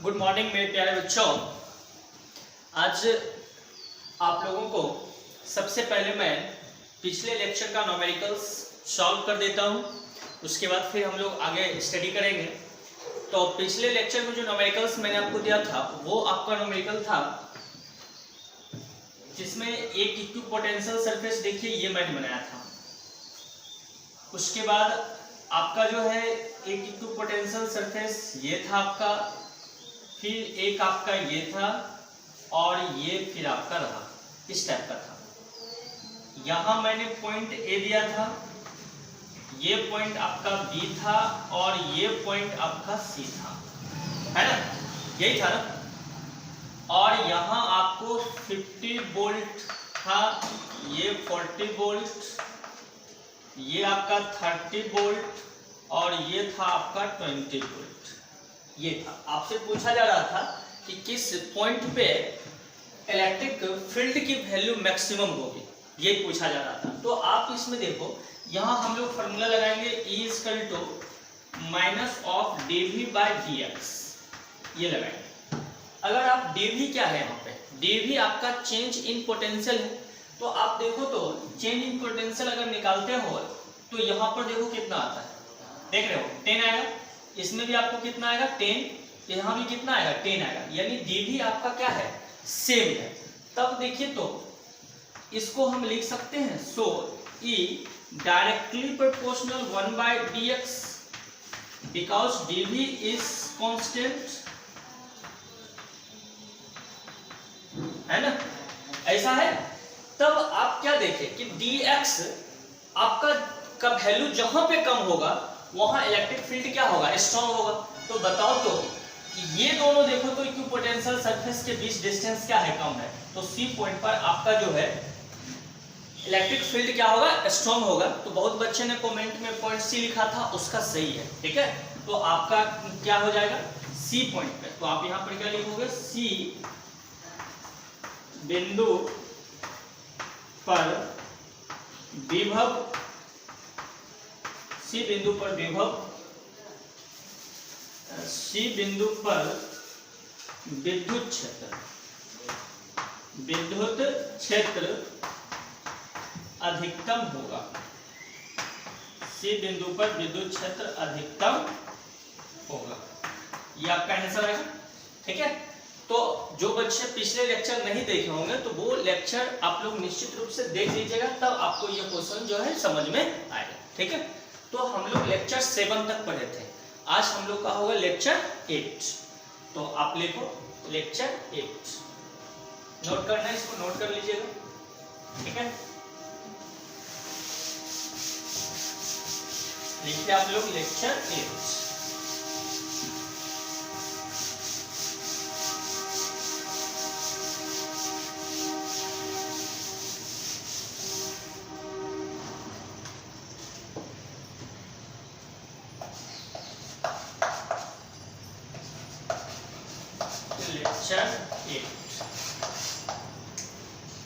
Good morning मेरे प्यारे बच्चों। आज आप लोगों को सबसे पहले मैं पिछले लेक्चर का न्यूमेरिकल्स सॉल्व कर देता हूं, उसके बाद फिर हम लोग आगे स्टडी करेंगे। तो पिछले लेक्चर में जो न्यूमेरिकल्स मैंने आपको दिया था वो आपका न्यूमेरिकल था जिसमें एक इक्विपोटेंशियल सरफेस देखिए ये मैंने बनाया था। उसके बाद आपका जो है एक इक्विपोटेंशियल सरफेस ये था आपका, फिर एक आपका ये था और ये फिर आपका रहा इस टाइप का था। यहां मैंने पॉइंट ए दिया था, ये पॉइंट आपका बी था और ये पॉइंट आपका सी था, है ना, यही था ना। और यहां आपको 50 वोल्ट था, ये 40 वोल्ट, ये आपका 30 वोल्ट और ये था आपका 20 वोल्ट। ये था, आपसे पूछा जा रहा था कि किस पॉइंट पे इलेक्ट्रिक फील्ड की वैल्यू मैक्सिमम होगी, ये पूछा जा रहा था। तो आप इसमें देखो, यहाँ हम लोग फॉर्मूला लगाएंगे E = माइनस ऑफ dV/dx, ये लगाएंगे। अगर आप dV क्या है, यहाँ पे dV आपका चेंज इन पोटेंशियल है, तो आप देखो तो चेंज इन पोटेंशियल अगर निकालते हो तो यहाँ पर देखो कितना आता है, देख रहे हो 10 आएगा, इसमें भी आपको कितना आएगा 10, यहाँ भी कितना आएगा 10 आएगा, यानी dV आपका क्या है सेम है। तब देखिए तो इसको हम लिख सकते हैं, सो E directly proportional 1/dx because dV is constant, है ना, ऐसा है। तब आप क्या देखें कि dx आपका का वैल्यू जहां पे कम होगा वहां इलेक्ट्रिक फील्ड क्या होगा, स्ट्रॉन्ग होगा। तो बताओ तो ये दोनों देखो तो इक्विपोटेंशियल सरफेस के बीच डिस्टेंस क्या है, कम है, तो सी पॉइंट पर आपका जो है इलेक्ट्रिक फील्ड क्या होगा, स्ट्रॉन्ग होगा। तो बहुत बच्चे ने कमेंट में पॉइंट सी लिखा था, उसका सही है, ठीक है। तो आपका क्या हो जाएगा सी पॉइंट पे, तो आप यहां पर क्या लिखोगे, सी बिंदु पर विभव, सी बिंदु पर विभव, सी बिंदु पर विद्युत क्षेत्र, विद्युत क्षेत्र अधिकतम होगा, सी बिंदु पर विद्युत क्षेत्र अधिकतम होगा, ये आपका आंसर आएगा, ठीक है। तो जो बच्चे पिछले लेक्चर नहीं देखे होंगे तो वो लेक्चर आप लोग निश्चित रूप से देख लीजिएगा, तब आपको ये क्वेश्चन जो है समझ में आएगा, ठीक है। तो हम लोग लेक्चर 7 तक पढ़े थे, आज हम लोग का होगा लेक्चर 8। तो आप लिखो लेक्चर 8, नोट करना है, इसको नोट कर लीजिएगा, ठीक है। लिखिए आप लोग लेक्चर 8।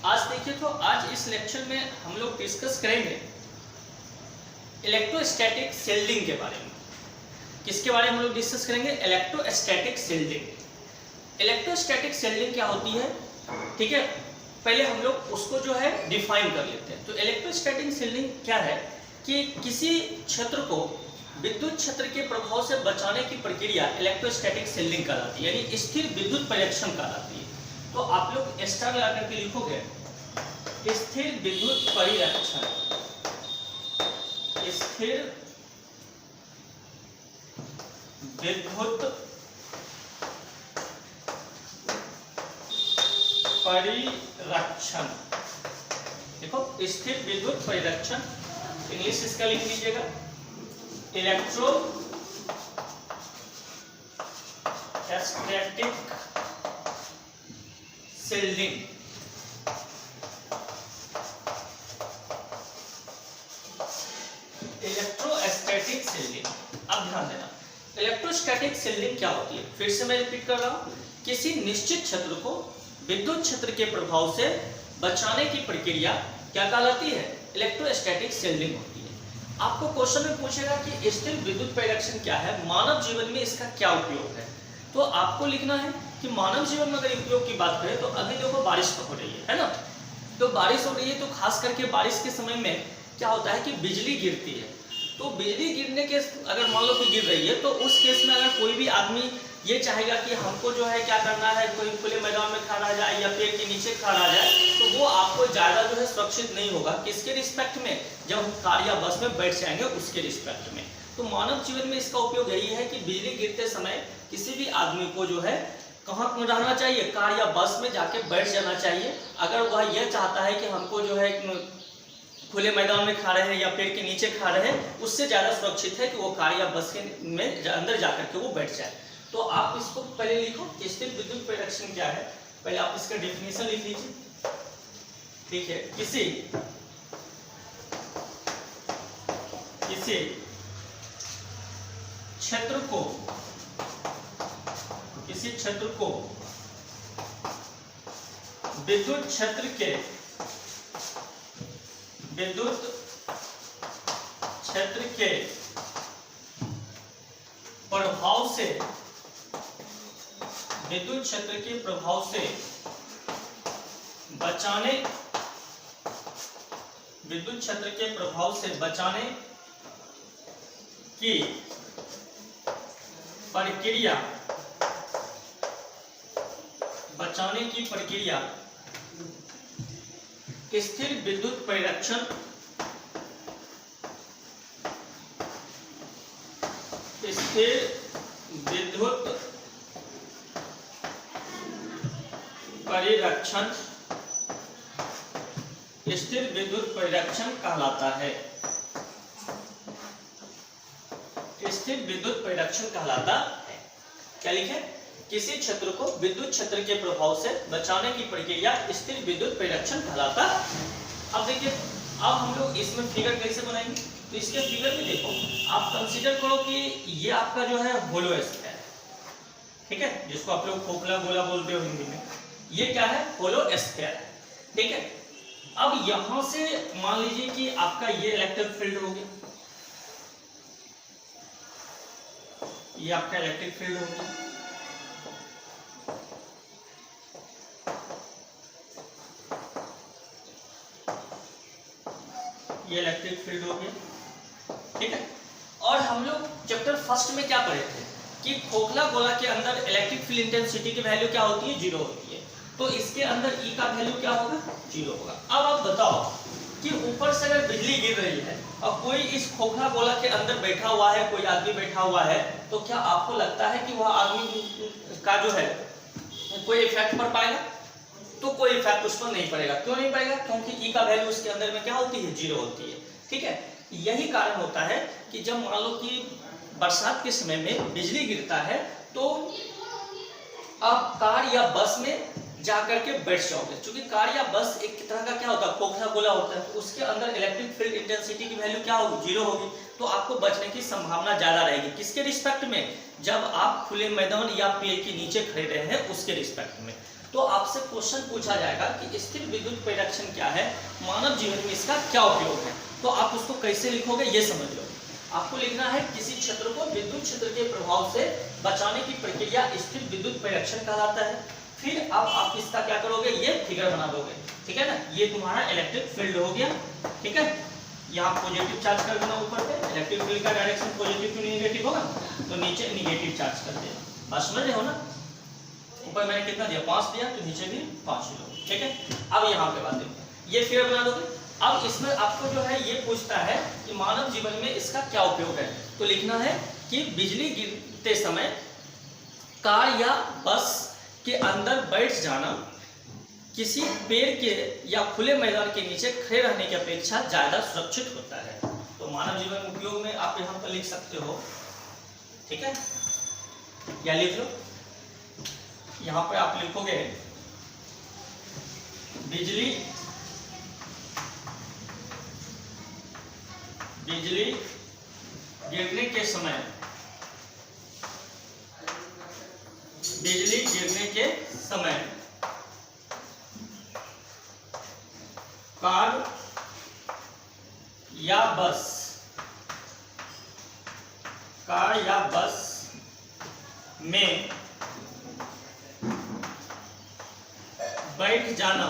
आज देखिए तो आज इस लेक्चर में हम लोग डिस्कस करेंगे इलेक्ट्रोस्टैटिक शील्डिंग के बारे में। किसके बारे में हम लोग डिस्कस करेंगे, इलेक्ट्रोस्टैटिक शील्डिंग। इलेक्ट्रोस्टैटिक शील्डिंग क्या होती है, ठीक है, पहले हम लोग उसको जो है डिफाइन कर लेते हैं। तो इलेक्ट्रोस्टैटिक शील्डिंग क्या है कि किसी क्षेत्र को विद्युत क्षेत्र के प्रभाव से बचाने की प्रक्रिया इलेक्ट्रोस्टैटिक शील्डिंग कहलाती है, यानी स्थिर विद्युत परिरक्षण कहलाती है। तो आप लोग स्टार लगा करके लिखोगे स्थिर विद्युत परिरक्षण, स्थिर विद्युत परिरक्षण, देखो स्थिर विद्युत परिरक्षण, इंग्लिश इसका लिख लीजिएगा electro static shielding. Electrostatic shielding, अब ध्यान देना इलेक्ट्रोस्टैटिक शील्डिंग क्या होती है, फिर से मैं रिपीट कर रहा हूं, किसी निश्चित क्षेत्र को विद्युत क्षेत्र के प्रभाव से बचाने की प्रक्रिया क्या कहलाती है, इलेक्ट्रोस्टैटिक शील्डिंग होती है। आपको क्वेश्चन में पूछेगा कि स्थिर विद्युत परिरक्षण क्या है, मानव जीवन में इसका क्या उपयोग है। तो आपको लिखना है कि मानव जीवन में अगर उपयोग की बात करें तो अभी देखो बारिश हो रही है ना, तो बारिश हो रही है तो खास करके बारिश के समय में क्या होता है कि बिजली गिरती है। तो बिजली गिरने के अगर मान लो कि गिर रही है तो उस केस में अगर कोई भी आदमी ये चाहेगा कि हमको जो है क्या करना है, कोई खुले मैदान में खड़ा रह जाए या पेड़ के नीचे खड़ा रह जाए, तो वो आपको ज़्यादा जो है सुरक्षित नहीं होगा। किसके रिस्पेक्ट में? जब हम कार या बस में बैठ जाएंगे उसके रिस्पेक्ट में। तो मानव जीवन में इसका उपयोग यही है कि बिजली गिरते समय किसी भी आदमी को जो है कहाँ में रहना चाहिए, कार या बस में जाके बैठ जाना चाहिए। अगर वह यह चाहता है कि हमको जो है खुले मैदान में खा रहे हैं या पेड़ के नीचे खा रहे हैं, उससे ज़्यादा सुरक्षित है कि वो कार या बस के में अंदर जाकर के वो बैठ जाए। तो आप इसको पहले लिखो कि स्थिर विद्युत परिरक्षण क्या है। पहले आप इसका डेफिनेशन लिख लीजिए। ठीक है, किसी क्षेत्र को विद्युत क्षेत्र के प्रभाव से बचाने की प्रक्रिया स्थिर विद्युत परिरक्षण कहलाता है। स्थिर विद्युत परिरक्षण कहलाता है। क्या लिखे? किसी क्षेत्र को विद्युत क्षेत्र के प्रभाव से बचाने की प्रक्रिया स्थिर विद्युत परिरक्षण कहलाता है। अब देखिए, अब हम लोग इसमें फिगर कैसे बनाएंगे? तो इसके फिगर में देखो, आप कंसीडर करो कि ये आपका जो है होलो स्फीयर है, ठीक है, जिसको आप लोग खोखला गोला बोलते हो हिंदी में। ये क्या है? होलो स्फीयर है, ठीक है। अब यहां से मान लीजिए कि आपका ये इलेक्ट्रिक फील्ड हो गया, ये आपका इलेक्ट्रिक फील्ड हो गया। ये इलेक्ट्रिक फील्ड हो गया, ठीक है। और हम लोग चैप्टर फर्स्ट में क्या पढ़े थे कि खोखला गोला के अंदर इलेक्ट्रिक फील्ड इंटेंसिटी की वैल्यू क्या होती है? 0 होती है। तो इसके अंदर E का वैल्यू क्या होगा? 0 होगा। अब आप बताओ कि ऊपर से अगर बिजली गिर रही है और कोई इस खोखला गोला के अंदर बैठा हुआ है, कोई आदमी बैठा हुआ है, तो क्या आपको लगता है कि वह आदमी का जो है कोई इफेक्ट पड़ पाएगा? तो कोई इफेक्ट उस पर नहीं पड़ेगा। क्यों नहीं पड़ेगा? क्योंकि E का वैल्यू उसके अंदर में क्या होती है? 0 होती है, ठीक है। यही कारण होता है कि जब मान लो कि बरसात के समय में बिजली गिरता है तो आप कार या बस में जाकर के बैठ जाओगे, क्योंकि कार या बस एक तरह का क्या होता है? खोखला गोला होता है। तो उसके अंदर इलेक्ट्रिक फील्ड इंटेंसिटी की वैल्यू क्या होगी? 0 होगी। तो आपको बचने की संभावना ज्यादा रहेगी। किसके रिस्पेक्ट में? जब आप खुले मैदान या पेड़ के नीचे खड़े रहे हैं उसके रिस्पेक्ट में। तो आपसे क्वेश्चन पूछा जाएगा कि स्थिर विद्युत परिरक्षण क्या है, मानव जीवन में इसका क्या उपयोग है, तो आप उसको कैसे लिखोगे ये समझ लो। आपको लिखना है किसी क्षेत्र को विद्युत क्षेत्र के प्रभाव से बचाने की प्रक्रिया स्थिर विद्युत परिरक्षण कहलाता है। फिर आप इसका क्या करोगे? ये फिगर बना दोगे, ठीक है ना। ये तुम्हारा इलेक्ट्रिक फील्ड हो गया, ठीक है। यहाँ पॉजिटिव चार्ज कर देना ऊपर पे, इलेक्ट्रिक फील्ड का डायरेक्शन पॉजिटिव टू नेगेटिव होगा, तो नीचे नेगेटिव चार्ज कर देना। बात समझ रहे हो ना? ऊपर मैंने कितना दिया? 5 दिया, तो नीचे भी 5 ही लो, ठीक है। अब यहाँ पे बात देखो, ये फिगर बना दोगे। अब इसमें आपको जो है ये पूछता है कि मानव जीवन में इसका क्या उपयोग है, तो लिखना है कि बिजली गिरते समय कार या बस के अंदर बैठ जाना किसी पेड़ के या खुले मैदान के नीचे खड़े रहने की अपेक्षा ज्यादा सुरक्षित होता है। तो मानव जीवन उपयोग में आप यहाँ पर लिख सकते हो, ठीक है। या लिख लो, यहाँ पे आप लिखोगे बिजली गिरने के समय कार या बस में बैठ जाना,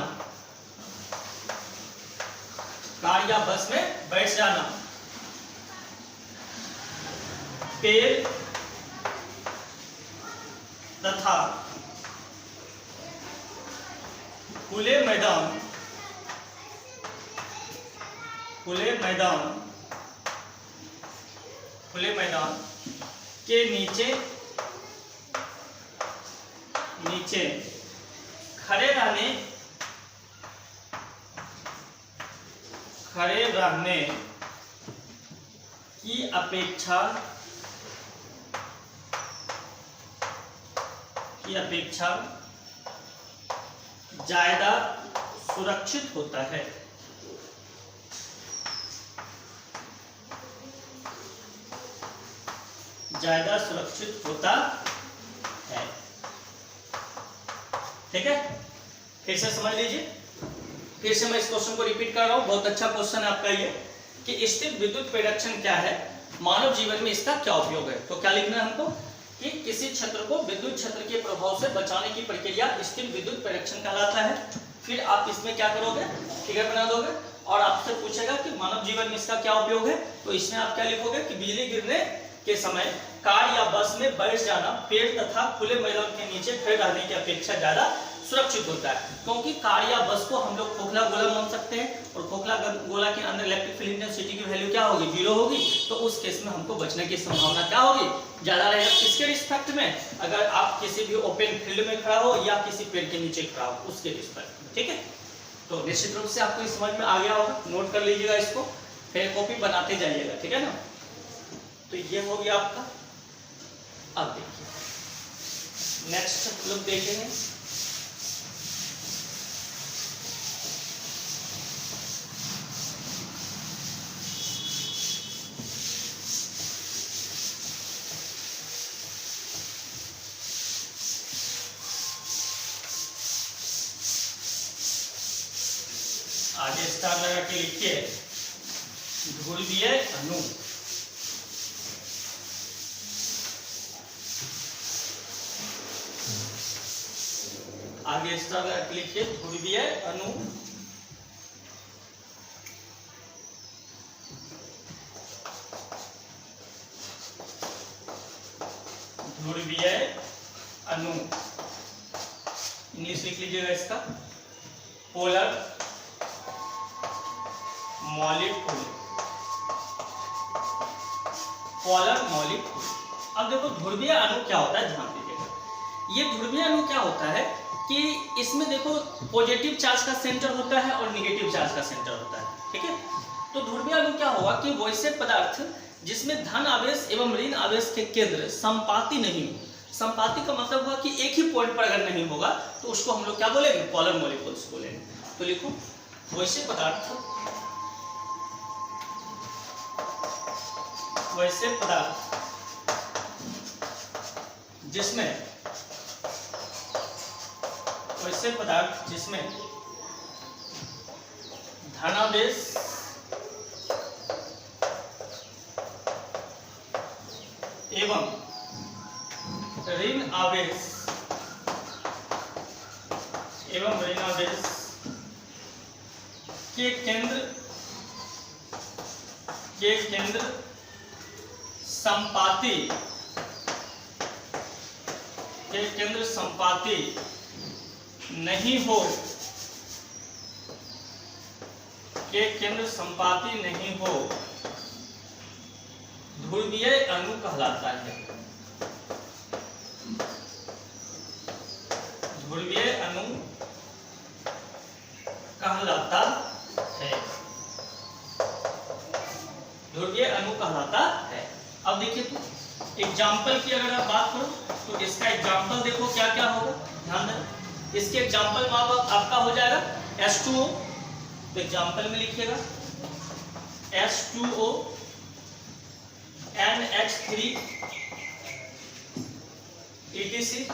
कार या बस में बैठ जाना। पेड़ तथा खुले मैदान, खुले मैदान के नीचे खड़े रहने की अपेक्षा ज्यादा सुरक्षित होता है। ज्यादा सुरक्षित होता है। ठीक है, फिर से समझ लीजिए, फिर से मैं इस क्वेश्चन को रिपीट कर रहा हूं, बहुत अच्छा क्वेश्चन है आपका ये, कि स्थिर विद्युत प्रेरक्षण क्या है, मानव जीवन में इसका क्या उपयोग है। तो क्या लिखना है हमको कि किसी क्षेत्र को विद्युत क्षेत्र के प्रभाव से बचाने की प्रक्रिया स्थिर विद्युत प्रेरक्षण कहलाता है। फिर आप इसमें क्या करोगे, फिगर बना दोगे और आपसे पूछेगा कि मानव जीवन में इसका क्या उपयोग है। तो इसमें आप क्या लिखोगे कि बिजली गिरने के समय कार या बस में बैठ जाना पेड़ तथा खुले मैदान के नीचे खड़े रहने की अपेक्षा ज्यादा सुरक्षित होता है, क्योंकि कार या बस को हम लोग खोखला गोला मान सकते हैं और खोखला गोला के अंदर इलेक्ट्रिक फील्ड इंटेंसिटी की वैल्यू क्या होगी, 0 होगी। तो उस केस में हमको बचने की संभावना क्या होगी, ज्यादा रहेगा। किसके रिस्पेक्ट में, अगर आप किसी भी ओपन फील्ड में खड़ा हो या किसी पेड़ के नीचे खड़ा हो उसके रिस्पेक्ट में। ठीक है, तो निश्चित रूप से आपको समझ में आ गया होगा, नोट कर लीजिएगा इसको, फिर कॉपी बनाते जाइएगा। ठीक है ना, तो ये हो गया आपका। अब देखिए नेक्स्ट हम लोग देखेंगे आगे स्टार लगा के लिखिए ध्रुवीय अणु। आगे स्टार लगा के लिखिए ध्रुवीय अणु। ध्रुवीय अणु इंग्लिश लिख लीजिएगा इसका, पोलर मॉलिक्यूल। Polar molecule. अब देखो ध्रुवीय अणु क्या होता है, ध्यान दीजिएगा। ये ध्रुवीय अणु क्या होता है कि इसमें देखो पॉजिटिव चार्ज का सेंटर होता है और नेगेटिव चार्ज का सेंटर होता है। ठीक है, तो ध्रुवीय अणु क्या होगा कि वैसे पदार्थ जिसमें धन आवेश एवं ऋण आवेश के केंद्र संपाती नहीं हो। संपाती का मतलब हुआ कि एक ही पॉइंट पर अगर नहीं होगा तो उसको हम लोग क्या बोलेंगे, पोलर मॉलिक्यूल्स बोलेंगे। तो लिखो वैसे पदार्थ जिसमें धनावेश एवं ऋण आवेश के केंद्र संपाती नहीं हो, ध्रुवीय अणु कहलाता है। ध्रुवीय अणु कहलाता है। अब देखिए तो एग्जाम्पल की अगर आप बात करो तो इसका एग्जाम्पल देखो क्या क्या होगा, ध्यान देना। इसके एग्जाम्पल में आपका हो जाएगा H2O, तो एग्जाम्पल में लिखिएगा H2O, NH3 etc।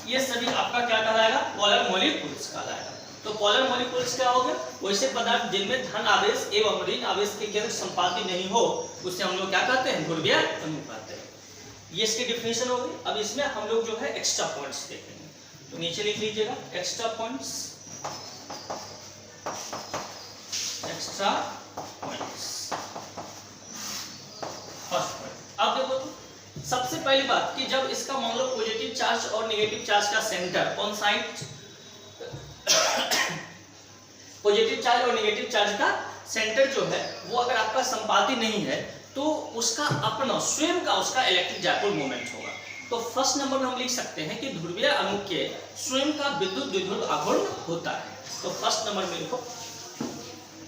ये सभी आपका क्या कहलाएगा, पोलर मॉलिक्यूल्स कहलाएगा। तो पोलर मॉलिक्यूल्स क्या हो गया, वैसे पदार्थ जिनमें धन आवेश एवं ऋण आवेश के केंद्र संपाती नहीं हो उसे हम लोग क्या कहते हैं, ध्रुवीय अणु कहते हैं। ये इसकी डिफिनेशन हो गई। अब इसमें हम लोग जो है एक्स्ट्रा पॉइंट्स देखेंगे। तो नीचे लिख लीजिएगा extra points, extra points. First point. अब देखो तो सबसे पहली बात कि जब इसका मान लो पॉजिटिव चार्ज और नेगेटिव चार्ज का centre on side, positive charge और नेगेटिव चार्ज का सेंटर जो है वो अगर आपका संपाती नहीं है तो उसका अपना स्वयं का उसका इलेक्ट्रिक डायपोल मोमेंट होगा। तो फर्स्ट नंबर में हम लिख सकते हैं कि ध्रुवीय अणु के स्वयं का विद्युत द्विध्रुव आघूर्ण होता है। तो फर्स्ट नंबर में लिखो,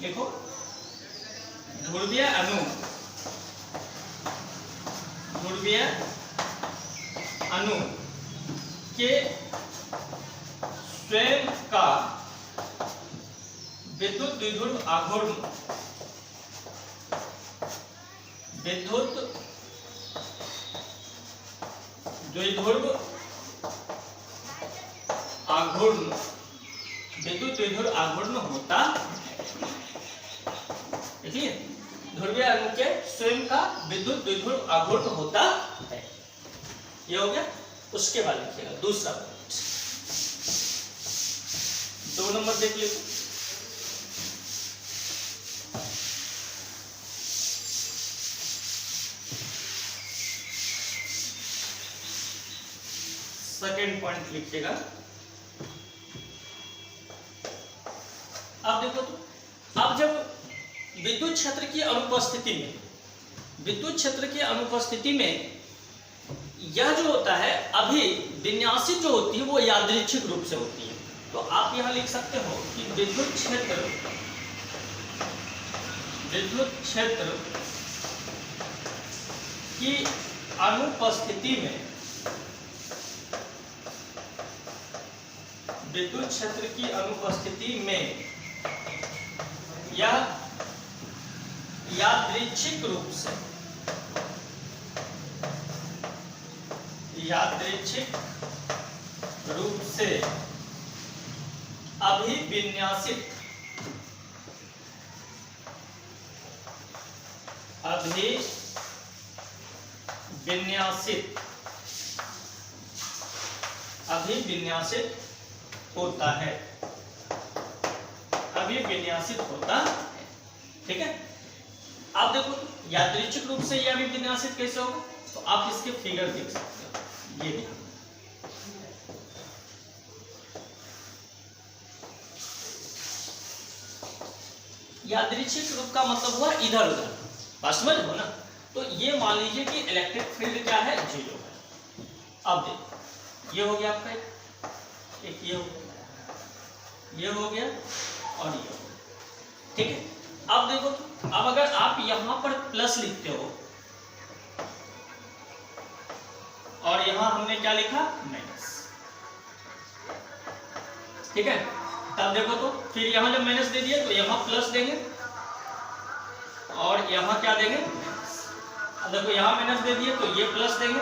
लिखो ध्रुवीय अणु, ध्रुवीय अणु के स्वयं का विद्युत द्विध्रुव आघूर्ण, विद्युत द्विध्रुव आघूर्ण, विद्युत द्विध्रुव आघूर्ण होता है। देखिए ध्रुवीय अणु के स्वयं का विद्युत द्विध्रुव आघूर्ण होता है, ये हो गया। उसके बाद लिखिएगा दूसरा पॉइंट, 2 नंबर देख लीजिए। सेकेंड पॉइंट लिखिएगा। अब देखो तो अब जब विद्युत क्षेत्र की अनुपस्थिति में, विद्युत क्षेत्र की अनुपस्थिति में यह जो होता है अभी विन्यासित जो होती है वो यादृच्छिक रूप से होती है। तो आप यहां लिख सकते हो कि विद्युत क्षेत्र, विद्युत क्षेत्र की अनुपस्थिति में, विद्युत क्षेत्र की अनुपस्थिति में यह यादृच्छिक रूप से, यादृच्छिक रूप से अभिविन्यासित, अभिविन्यासित, अभिविन्यासित होता है, अभिविन्यासित होता है। ठीक है। आप देखो यादृच्छिक रूप से यह अभिविन्यासित कैसे होगा, तो आप इसके फिगर देख सकते हो। ये भी यादृच्छिक रूप का मतलब हुआ इधर उधर, बात समझ लो ना। तो ये मान लीजिए कि इलेक्ट्रिक फील्ड क्या है, 0 है। अब देखो ये हो गया आपका एक ये हो गया, ये हो गया और ये हो गया। ठीक है। अब देखो अब अगर आप यहां पर प्लस लिखते हो और यहां हमने क्या लिखा, माइनस। ठीक है। तब देखो तो फिर यहां जब माइनस दे दिया तो यहां प्लस देंगे और यहां क्या देंगे, माइनस। अब देखो यहां माइनस दे दिए तो ये प्लस देंगे,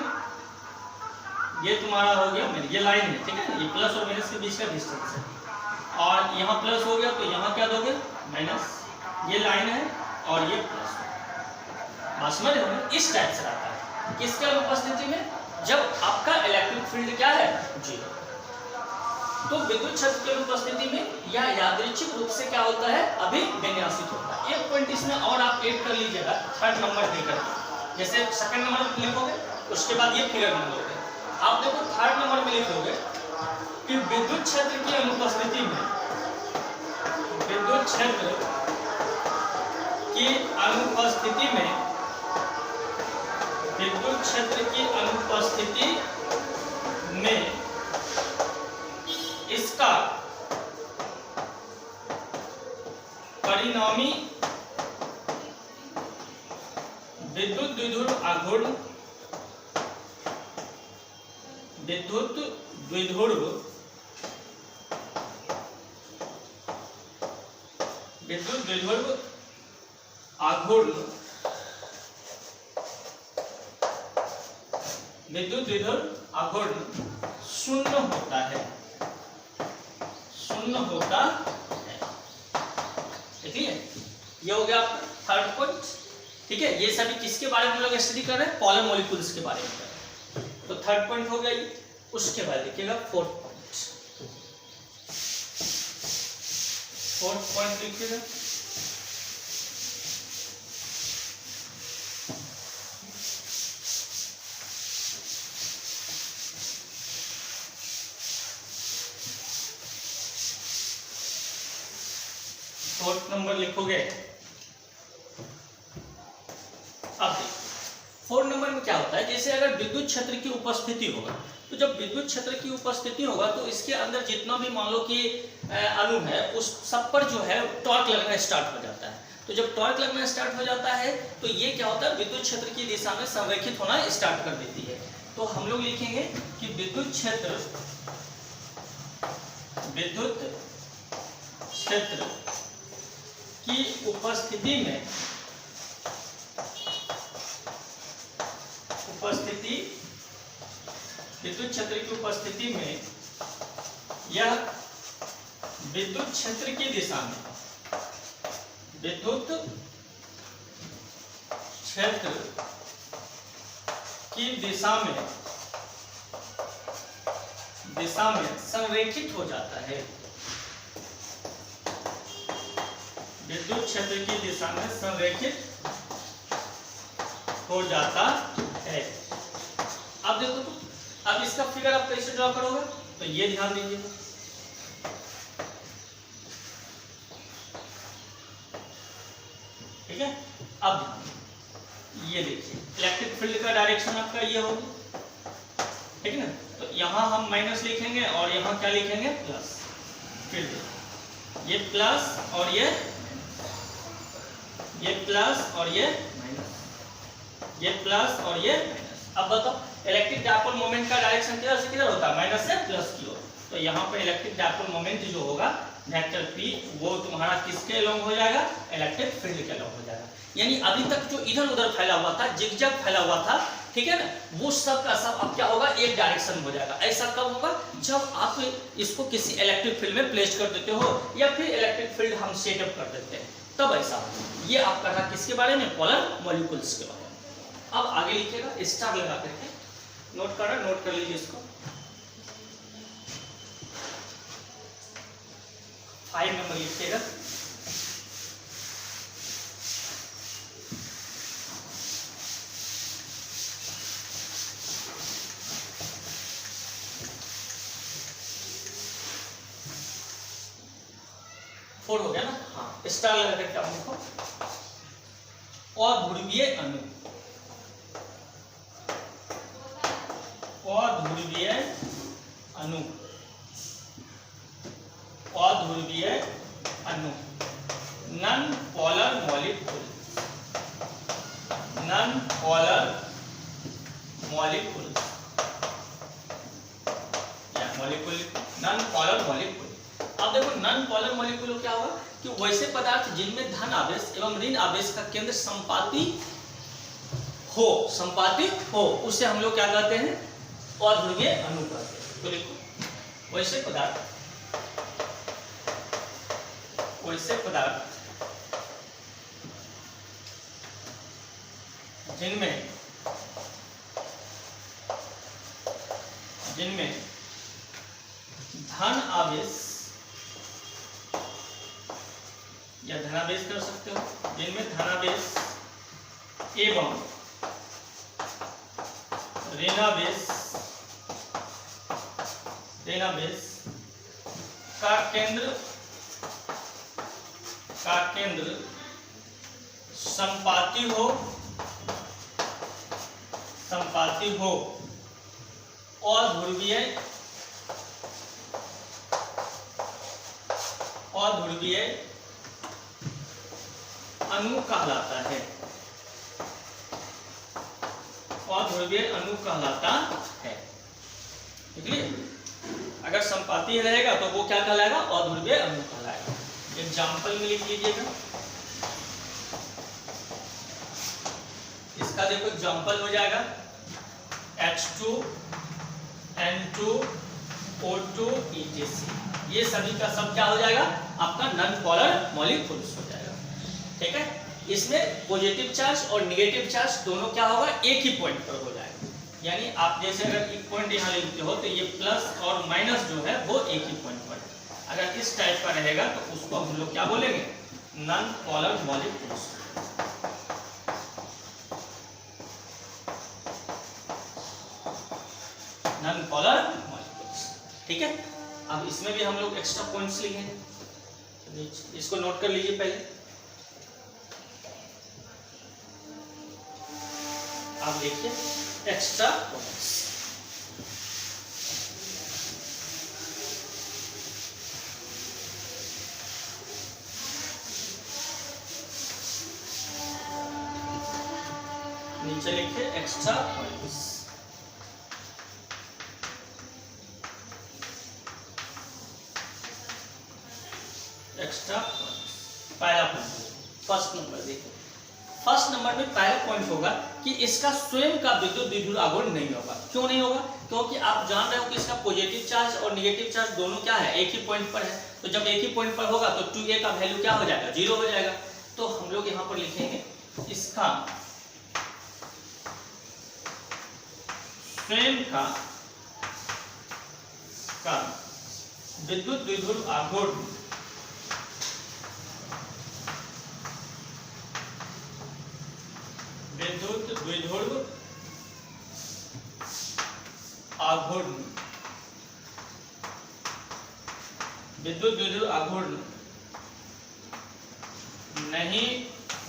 ये तुम्हारा हो गया, ये लाइन है। ठीक है। ये प्लस और माइनस के बीच का डिस्टेंस है। और यहाँ प्लस हो गया तो यहाँ क्या दोगे, माइनस। ये लाइन है और ये प्लस। बात समझ रहे हो? इस टाइप से रहता है। किसके अनुपस्थिति में, जब आपका इलेक्ट्रिक फील्ड क्या है, 0। तो विद्युत क्षेत्र की अनुपस्थिति में यह यादृच्छिक रूप से क्या होता है, अभिविन्यासित होता है। एक पॉइंट इसमें और आप ऐड कर लीजिएगा, थर्ड नंबर देकर के। जैसे सेकंड नंबर लिखोगे उसके बाद ये फिगर बनाओगे। आप देखो थर्ड नंबर में लिखोगे कि विद्युत क्षेत्र की अनुपस्थिति में, विद्युत क्षेत्र की अनुपस्थिति में, विद्युत क्षेत्र की अनुपस्थिति में इसका परिणामी विद्युत द्विध्रुव आघूर्ण, विद्युत द्विध्रुव, विद्युत द्विध्रुव आघूर्ण, विद्युत द्विध्रुव आघूर्ण शून्य होता है, शून्य होता है। ठीक है। ये हो गया थर्ड पॉइंट। ठीक है। ये सभी किसके बारे में हम लोग स्टडी कर रहे हैं, पॉलर मॉलिक्यूल्स के बारे में। तो थर्ड पॉइंट हो गया ये। उसके बाद देखिएगा फोर्थ पॉइंट। फोर्थ पॉइंट लिखिएगा। फोर्थ नंबर लिखोगे। अब फोर्थ नंबर में क्या होता है, जैसे अगर विद्युत क्षेत्र की उपस्थिति होगा, तो जब विद्युत क्षेत्र की उपस्थिति होगा तो इसके अंदर जितना भी मान लो कि अणु है उस सब पर जो है टॉर्क लगना स्टार्ट हो जाता है। तो जब टॉर्क लगना स्टार्ट हो जाता है तो ये क्या होता है, विद्युत क्षेत्र की दिशा में संरेखित होना स्टार्ट कर देती है। तो हम लोग लिखेंगे कि विद्युत क्षेत्र की उपस्थिति विद्युत क्षेत्र की उपस्थिति में यह विद्युत क्षेत्र की दिशा में संरेखित हो जाता है। विद्युत क्षेत्र की दिशा में संरेखित हो जाता है। अब देखो, अब इसका फिगर आप कैसे ड्रॉ करोगे, तो ये ध्यान दीजिए। ठीक है, अब ध्यान ये देखिए, इलेक्ट्रिक फील्ड का डायरेक्शन आपका ये होगा, ठीक है ना। तो यहां हम माइनस लिखेंगे और यहां क्या लिखेंगे, प्लस। फिर ये प्लस और ये प्लस और ये माइनस, ये प्लस और ये माइनस। अब बताओ, इलेक्ट्रिक डायपोल मोमेंट का डायरेक्शन किधर से किधर होता है, माइनस से प्लस की ओर। तो यहाँ पे इलेक्ट्रिक डायपोल मोमेंट जो होगा वेक्टर P, वो तुम्हारा किसके अलोंग हो जाएगा, इलेक्ट्रिक फील्ड के अलोंग हो जाएगा। यानी अभी तक जो इधर उधर फैला हुआ था, जिगजैग फैला हुआ था, ठीक है ना, वो सब का सब अब क्या होगा, एक डायरेक्शन हो जाएगा। ऐसा कब होगा, जब आप इसको किसी इलेक्ट्रिक फील्ड में प्लेस कर देते हो या फिर इलेक्ट्रिक फील्ड हम सेटअप कर देते हैं, तब ऐसा होगा। ये आपका था किसके बारे में, पोलर मॉलिक्यूल्स के बारे में। अब आगे लिखिएगा, स्टार लगा करके नोट कर नोट कर लीजिए इसको। 5 नंबर लिखिएगा। फोर हो गया ना, हाँ, स्टार लगा करके आप लिखो। अध्रुवीय अणु, अध्रुवीय अणु, अध्रुवीय अणु, non polar molecule, non polar molecule या मॉलिक्यूल, नॉन पोलर मॉलिक्यूल। अब देखो, नॉन पोलर मॉलिक्यूल क्या होगा कि वैसे पदार्थ जिनमें धन आवेश एवं ऋण आवेश का केंद्र संपाती हो, उसे हम लोग क्या कहते हैं, अध्रुवीय अणु कहते हैं। तो देखो, वैसे पदार्थ जिनमें धन आवेश या धनावेश कर सकते हो, जिनमें धनावेश एवं ऋणावेश का केंद्र संपाती हो, अध्रुवीय अणु कहलाता है, अध्रुवीय अणु कहलाता है। ठीक है, अगर संपाती रहेगा तो वो क्या कहलाएगा, अध्रुवीय अणु कहलाएगा। एग्जाम्पल में लिख लीजिएगा, इसका देखो एग्जाम्पल हो जाएगा H2 N2 O2 ETC। ये सभी का सब क्या हो जाएगा, आपका नॉन पोलर मॉलिक्यूल्स हो जाएगा। ठीक है, इसमें पॉजिटिव चार्ज और नेगेटिव चार्ज दोनों क्या होगा, एक ही पॉइंट पर हो जाएगा। यानी आप जैसे अगर एक पॉइंट यहाँ ले लेते हो तो ये प्लस और माइनस जो है वो एक ही पॉइंट पर है। अगर इस टाइप का रहेगा तो उसको हम लोग क्या बोलेंगे, non polar molecules. Non polar molecules, ठीक है। अब इसमें भी हम लोग एक्स्ट्रा पॉइंट्स लिखेंगे, इसको नोट कर लीजिए पहले। अब देखिए एक्स्ट्रा पॉइंट्स, नीचे लिखिए एक्स्ट्रा पॉइंट्स। एक्स्ट्रा पॉइंट्स, पहला पॉइंट फर्स्ट नंबर देखो, फर्स्ट नंबर में पहला पॉइंट होगा कि इसका स्वयं का विद्युत द्विध्रुव आघूर्ण नहीं होगा। क्यों नहीं होगा? क्योंकि आप जान रहे हो कि इसका पॉजिटिव चार्ज और नेगेटिव चार्ज दोनों क्या है, एक ही पॉइंट पर है। तो जब एक ही पॉइंट पर होगा तो 2a का वैल्यू क्या हो जाएगा, 0 हो जाएगा। तो हम लोग यहाँ पर लिखेंगे इसका स्वयं का विद्युत द्विध्रुव आघूर्ण विद्युत द्विध्रुव आघूर्ण विद्युत द्विध्रुव आघूर्ण नहीं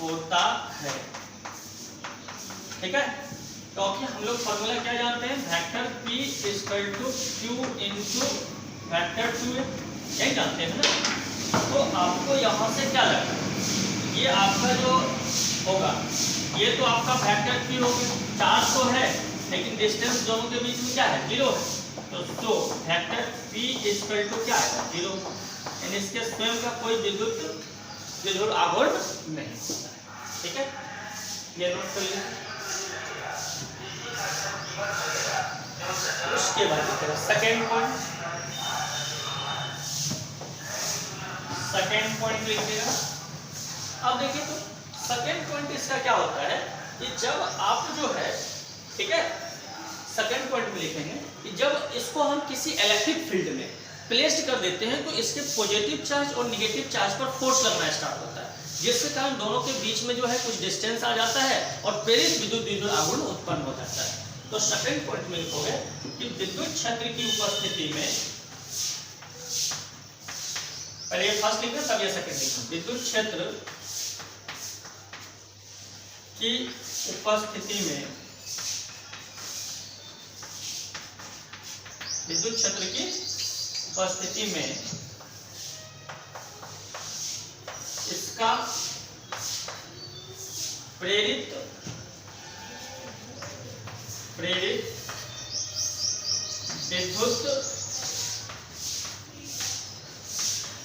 होता है, ठीक है। क्योंकि हम लोग फॉर्मूला क्या जानते हैं, vector P equal to Q into vector 2a, यही जानते हैं ना। तो आपको यहाँ से क्या लगता है, ये आपका जो होगा ये तो आपका वेक्टर P हो गया, चार्ज तो है लेकिन डिस्टेंस दोनों के बीच में क्या है, 0 है। तो वेक्टर P इक्वल टू क्या है, 0। यानी इसके स्वयं का कोई विद्युत द्विध्रुव आघूर्ण नहीं होता है, ठीक है। ये नोट कर लीजिए। उसके बाद सेकेंड पॉइंट लिखिएगा। अब देखिए तो सेकेंड पॉइंट इसका क्या होता है कि जब आप जो है, ठीक है, सेकेंड पॉइंट में लिखेंगे कि जब इसको हम किसी इलेक्ट्रिक फील्ड में प्लेस्ड कर देते हैं तो इसके पॉजिटिव चार्ज और नेगेटिव चार्ज पर फोर्स लगना स्टार्ट होता है, जिसके कारण दोनों के बीच में जो है कुछ डिस्टेंस आ जाता है और प्रेरित विद्युत द्विध्रुव आघूर्ण उत्पन्न हो जाता है। तो सेकेंड पॉइंट में लिखोगे कि विद्युत क्षेत्र की उपस्थिति में, पहले ये फर्स्ट लिखना तब ये सेकेंड लिखना, विद्युत क्षेत्र की उपस्थिति में, विद्युत क्षेत्र की उपस्थिति में इसका प्रेरित विद्युत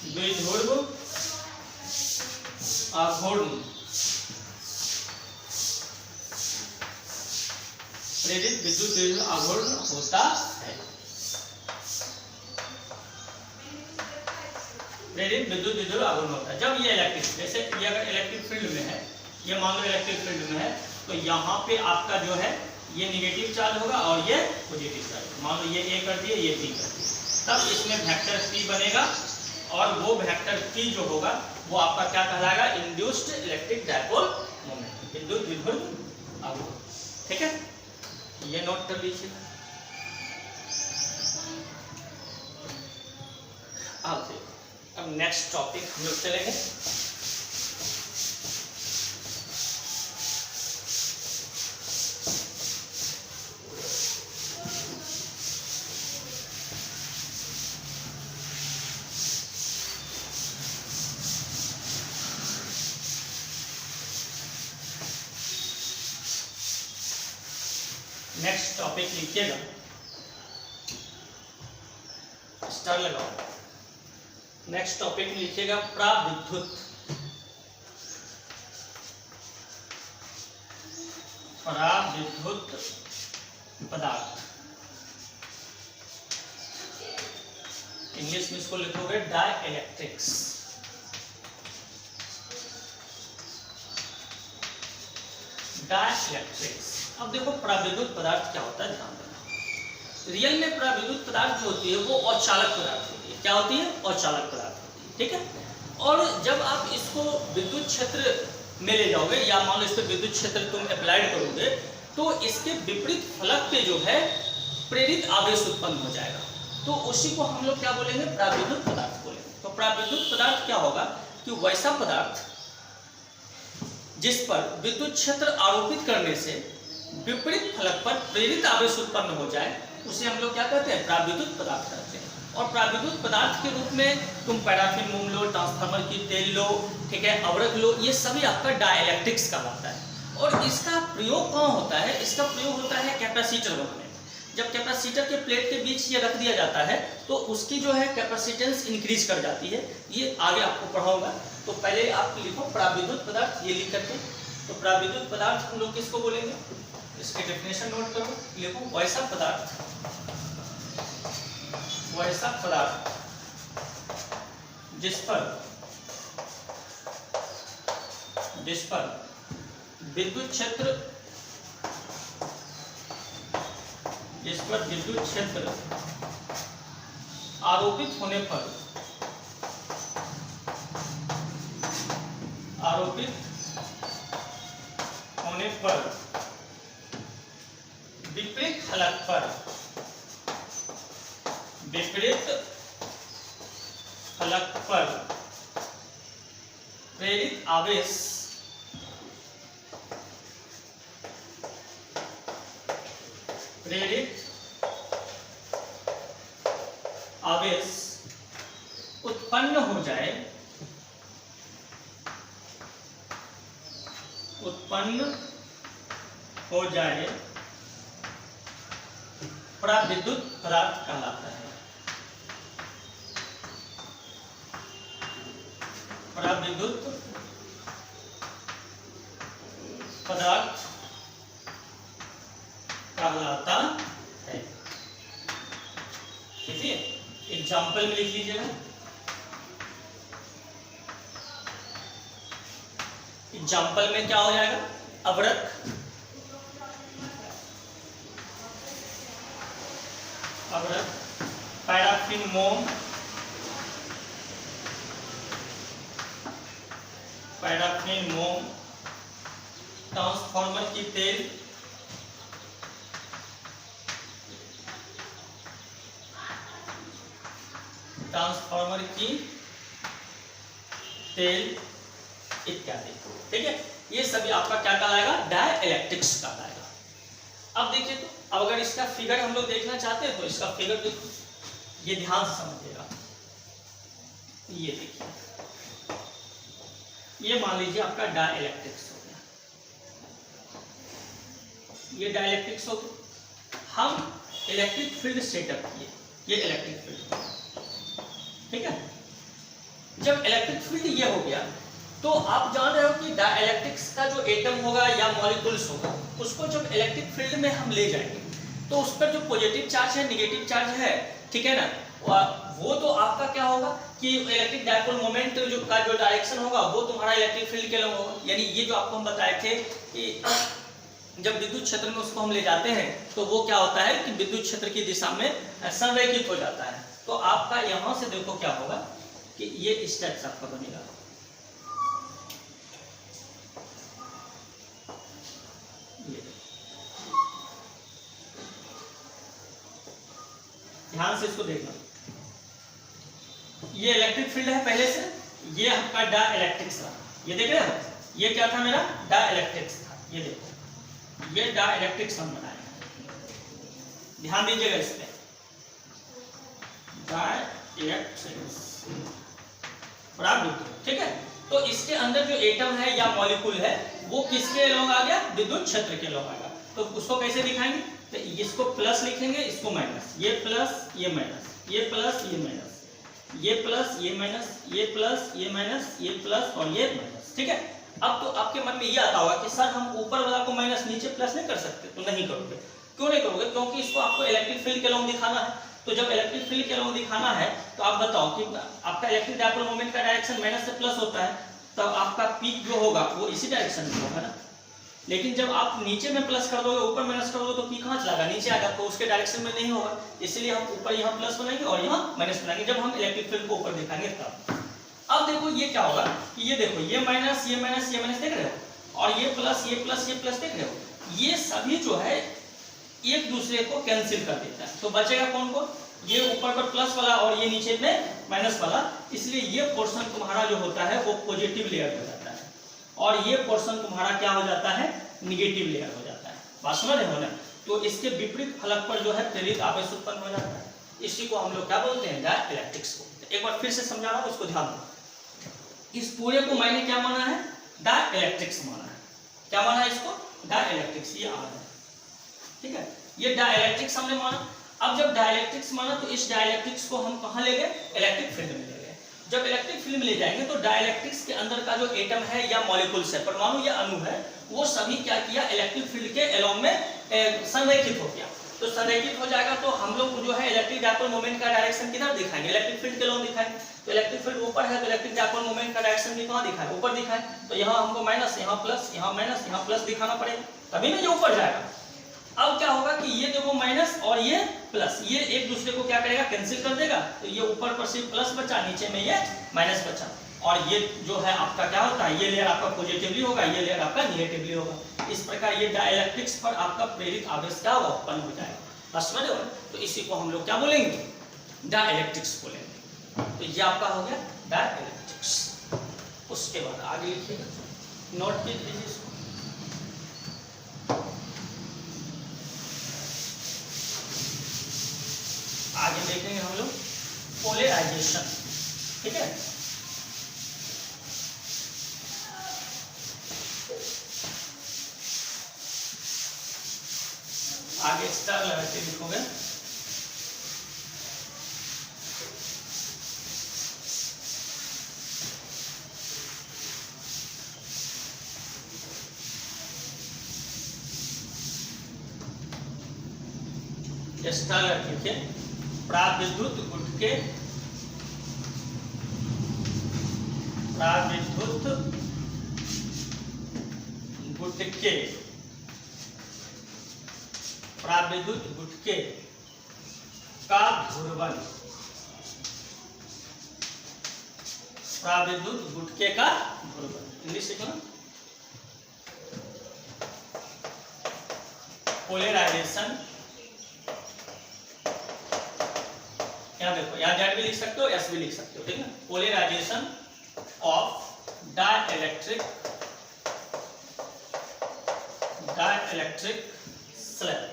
द्विध्रुव आघूर्ण, प्रेरित विद्युत द्विध्रुव आघूर्ण होता है। प्रेरित विद्युत द्विध्रुव आघूर्ण होता है जब ये इलेक्ट्रिक, जैसे ये अगर इलेक्ट्रिक फील्ड में है, ये मान लो इलेक्ट्रिक फील्ड में है, तो यहाँ पे आपका जो है ये नेगेटिव चार्ज होगा और ये पॉजिटिव चार्ज। मान लो ये A कर दिए, ये B कर दिए, तब इसमें वेक्टर P बनेगा और वो वेक्टर P जो होगा वो आपका क्या कहलाएगा, इंड्यूस्ड इलेक्ट्रिक डायपोल मोमेंट, विद्युत द्विध्रुव आघूर्ण, ठीक है। ये नोट कर लीजिए। अब नेक्स्ट टॉपिक हम लोग चलेंगे। नेक्स्ट टॉपिक लिखिएगा, स्टार लगाओ। नेक्स्ट टॉपिक लिखिएगा प्राविद्युत पदार्थ। इंग्लिश में इसको लिखोगे डाइइलेक्ट्रिक्स। डाइइलेक्ट्रिक्स। अब देखो प्राविद्युत पदार्थ क्या होता है, ध्यान देना। रियल में पराविद्युत पदार्थ जो होती है वो अचालक पदार्थ होती है। क्या होती है? अचालक पदार्थ होती है। ठीक है। और जब आप इसको विद्युत क्षेत्र में ले जाओगे या मान लो इस पर विद्युत क्षेत्र तुम अप्लाइड करोगे तो इसके विपरीत फलक पे जो है प्रेरित आवेश उत्पन्न हो जाएगा। तो उसी को हम लोग क्या बोलेंगे? पराविद्युत पदार्थ बोलेंगे। तो पराविद्युत पदार्थ क्या होगा कि वैसा पदार्थ जिस पर विद्युत क्षेत्र आरोपित करने से विपरीत फलक पर प्रेरित आवेश उत्पन्न हो जाए उसे हम लोग क्या कहते हैं? पराविद्युत पदार्थ कहते हैं। और पराविद्युत पदार्थ के रूप में तुम पैराफिन मोम लो, ट्रांसफार्मर की तेल लो, ठीक है, अवरक लो, ये सभी आपका डाइलेक्ट्रिक्स कहलाता है। और इसका प्रयोग कहाँ होता है? इसका प्रयोग होता है कैपेसिटर बनाने में। जब कैपेसिटर के प्लेट के बीच ये रख दिया जाता है तो उसकी जो है कैपेसिटेंस इंक्रीज कर जाती है। ये आगे आपको पढ़ाऊंगा। तो पहले आप लिखो पराविद्युत पदार्थ, ये लिख करके। तो पराविद्युत पदार्थ हम लोग किसको बोलेंगे? इसकी डेफिनेशन नोट करो, लिखो वैसा पदार्थ जिस पर विद्युत क्षेत्र आरोपित होने पर विपरीत फलक पर प्रेरित आवेश उत्पन्न हो जाए पराविद्युत पदार्थ कहलाता है। पराविद्युत पदार्थ कहलाता है। ठीक है, एग्जाम्पल में लिख लीजिएगा। एग्जाम्पल में क्या हो जाएगा? अवरक, पैराफिन मोम, ट्रांसफार्मर की तेल, इत्यादि। ठीक है, ये सभी आपका क्या कहलाएगा? डाइलेक्ट्रिक्स कहलाएगा। अब देखिए, तो अब अगर इसका फिगर हम लोग देखना चाहते हैं तो इसका फिगर देखो, ये ध्यान से समझिएगा। ये देखिए, ये मान लीजिए आपका डाइलेक्ट्रिक्स हो गया, ये डाइलेक्ट्रिक्स हो गया। हम इलेक्ट्रिक फील्ड सेटअप किए, ये इलेक्ट्रिक फील्ड। ठीक है, जब इलेक्ट्रिक फील्ड ये हो गया तो आप जान रहे हो कि डाइलेक्ट्रिक्स का जो एटम होगा या मॉलिक्यूल्स होगा उसको जब इलेक्ट्रिक फील्ड में हम ले जाएंगे तो उस पर जो पॉजिटिव चार्ज है, नेगेटिव चार्ज है, ठीक है ना, वो तो आपका क्या होगा कि इलेक्ट्रिक डायपोल मोमेंट जो डायरेक्शन होगा वो तुम्हारा इलेक्ट्रिक फील्ड के लिए होगा। यानी ये जो आपको हम बताए थे कि जब विद्युत क्षेत्र में उसको हम ले जाते हैं तो वो क्या होता है कि विद्युत क्षेत्र की दिशा में संरेखित हो जाता है। तो आपका यहां से देखो क्या होगा कि ये इस टाइप से आपका बनेगा। ध्यान से इसको देखना, ये इलेक्ट्रिक फील्ड है पहले से, ये आपका डाइलेक्ट्रिक्स था, ये देख रहे हो, ये क्या था मेरा? डाइलेक्ट्रिक्स था। ये देखो, ये डाइलेक्ट्रिक्स हम बनाए, ध्यान दीजिएगा इस पे, डाइलेक्ट्रिक्स बराबर। ठीक है, तो इसके अंदर जो एटम है या मॉलिक्यूल है वो किसके अलोंग आ गया? विद्युत क्षेत्र के अलोंग आ गया। तो उसको कैसे दिखाएंगे? तो इसको प्लस लिखेंगे, इसको माइनस, ये प्लस ये माइनस, ये प्लस ये माइनस, ये प्लस ये माइनस, ये प्लस ये माइनस, ये प्लस और ये माइनस। ठीक है, अब तो आपके मन में ये आता होगा कि सर हम ऊपर वाला को माइनस नीचे प्लस नहीं कर सकते। तो नहीं करोगे। क्यों नहीं करोगे? क्योंकि इसको आपको इलेक्ट्रिक फील्ड के अलोंग दिखाना है। तो जब इलेक्ट्रिक फील्ड के अलोंग दिखाना है तो आप बताओ कि आपका इलेक्ट्रिक डायपोल मोमेंट का डायरेक्शन माइनस से प्लस होता है, तो आपका पीक जो होगा वो इसी डायरेक्शन में होगा ना। लेकिन जब आप नीचे में प्लस कर दोगे ऊपर माइनस कर दोगे तो पी कहाँ चला गया, नीचे आएगा, तो उसके डायरेक्शन में नहीं होगा, इसलिए हम ऊपर यहाँ प्लस बनाएंगे और यहाँ माइनस बनाएंगे जब हम इलेक्ट्रिक फील्ड को ऊपर दिखाएंगे तब। अब देखो ये क्या होगा कि ये देखो ये माइनस ये माइनस ये माइनस देख रहे हो, और ये प्लस ये प्लस ये प्लस देख रहे हो, ये सभी जो है एक दूसरे को कैंसिल कर देता है, तो बचेगा कौन को, ये ऊपर पर प्लस वाला और ये नीचे में माइनस वाला, इसलिए ये पोर्शन तुम्हारा जो होता है वो पॉजिटिव लेयर हो जाता है और ये पोर्शन तुम्हारा क्या हो जाता है, निगेटिव लेयर हो जाता है। बात समझ रहे हो ना, तो इसके विपरीत फलक पर जो है प्रेरित आवेश उत्पन्न हो जाता है, इसी को हम लोग क्या बोलते हैं, डाइलेक्ट्रिक्स को। एक बार फिर से समझा रहा हूं, उसको ध्यान दो। इस पूरे को मैंने क्या माना है, डाइलेक्ट्रिक्स माना है, क्या माना है इसको, डाइलेक्ट्रिक्स, ये आ रहा है, ठीक है, ये डाइलेक्ट्रिक्स हमने माना। अब जब डाइलेक्ट्रिक्स माना तो इस डाइलेक्ट्रिक्स को हम कहाँ ले गए, इलेक्ट्रिक फील्ड में ले गए। जब इलेक्ट्रिक फील्ड में ले जाएंगे तो डाइलेक्ट्रिक्स के अंदर का जो एटम है या मॉलिक्यूल्स है, परमाणु या अणु है, वो सभी क्या किया, इलेक्ट्रिक फील्ड के एलोंग में संरेखित हो गया। तो संरेखित हो जाएगा तो हम लोग जो है इलेक्ट्रिक डायपोल मोमेंट का डायरेक्शन किधर दिखाएंगे, इलेक्ट्रिक फील्ड के एलोंग दिखाएंगे। तो इलेक्ट्रिक फील्ड ऊपर है तो इलेक्ट्रिक डायपोल मोमेंट का डायरेक्शन भी कहाँ दिखाए, ऊपर दिखाए, तो यहाँ हमको माइनस, यहाँ प्लस, यहाँ माइनस, यहाँ प्लस दिखाना पड़ेगा, तभी ना ये ऊपर जाएगा। अब क्या होगा कि ये देखो माइनस और ये प्लस, ये एक दूसरे को क्या करेगा, कैंसिल कर देगा, तो ये ऊपर पर सिर्फ प्लस बचा, नीचे में ये माइनस बचा, और ये जो है आपका क्या होता है, ये लेयर आपका पॉजिटिवली होगा, ये लेयर आपका निगेटिवली होगा। इस प्रकार ये डाइलेक्ट्रिक्स पर आपका प्रेरित आवेश क्या होगा, उत्पन्न हो जाएगा। बस समझ रहे हो, तो इसी को हम लोग क्या बोलेंगे, डाइलेक्ट्रिक्स बोलेंगे। तो ये आपका हो गया डाइलेक्ट्रिक्स। उसके बाद आगे लिखिएगा, नोट कीजिए इसको। आगे देखेंगे हम लोग पोलराइजेशन, ठीक है। आगे स्टार लगा के लिखोगे, स्टार लगा लिखिए, प्राविद्युत गुटके, प्राविद्युत गुटके, प्राविद्युत गुटके का ध्रुवन, प्राविद्युत गुटके का ध्रुवन, इंग्लिश सीखो ना, पोलराइजेशन, यहाँ देखो, यहाँ जेड भी लिख सकते हो, एस भी लिख सकते हो, ठीक है। Polarisation of dielectric slab,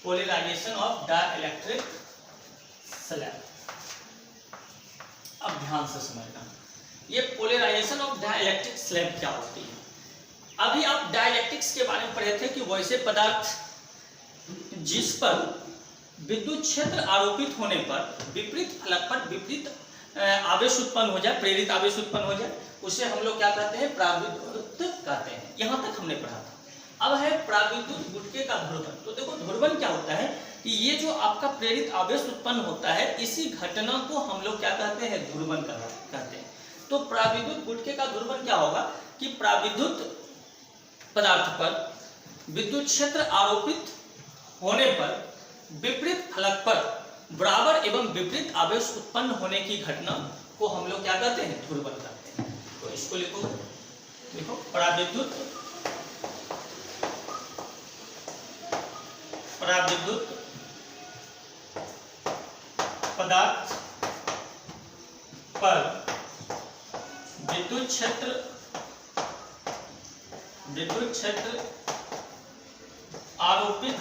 polarisation of dielectric slab. अब ध्यान से समझना, ये पोलराइजेशन ऑफ डाइलेक्ट्रिक स्लैब क्या होती है। अभी आप डाइलेक्ट्रिक्स के बारे में पढ़े थे कि वैसे पदार्थ जिस पर विद्युत क्षेत्र आरोपित होने पर विपरीत फलक पर विपरीत आवेश उत्पन्न हो जाए, प्रेरित आवेश उत्पन्न हो जाए, उसे हम लोग क्या कहते हैं, प्राविद्युत कहते हैं। यहां तक हमने पढ़ा था। अब है प्राविद्युत गुटके का ध्रुवन। तो देखो ध्रुवन क्या होता है कि ये जो आपका प्रेरित आवेश उत्पन्न होता है, इसी घटना को हम लोग क्या कहते हैं, ध्रुवन कहते हैं। तो प्राविद्युत गुटके का ध्रुवन क्या होगा कि प्राविद्युत पदार्थ पर विद्युत क्षेत्र आरोपित होने पर विपरीत फलक पर बराबर एवं विपरीत आवेश उत्पन्न होने की घटना को हम लोग क्या कहते हैं, ध्रुवन कहते हैं। तो इसको लिखो, देखो प्राविद्युत पदार्थ पर विद्युत क्षेत्र आरोपित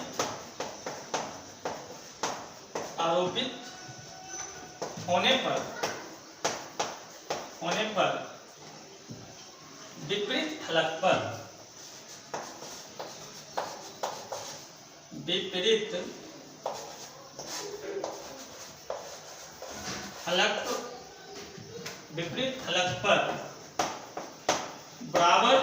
होने पर विपरीत फलक पर बराबर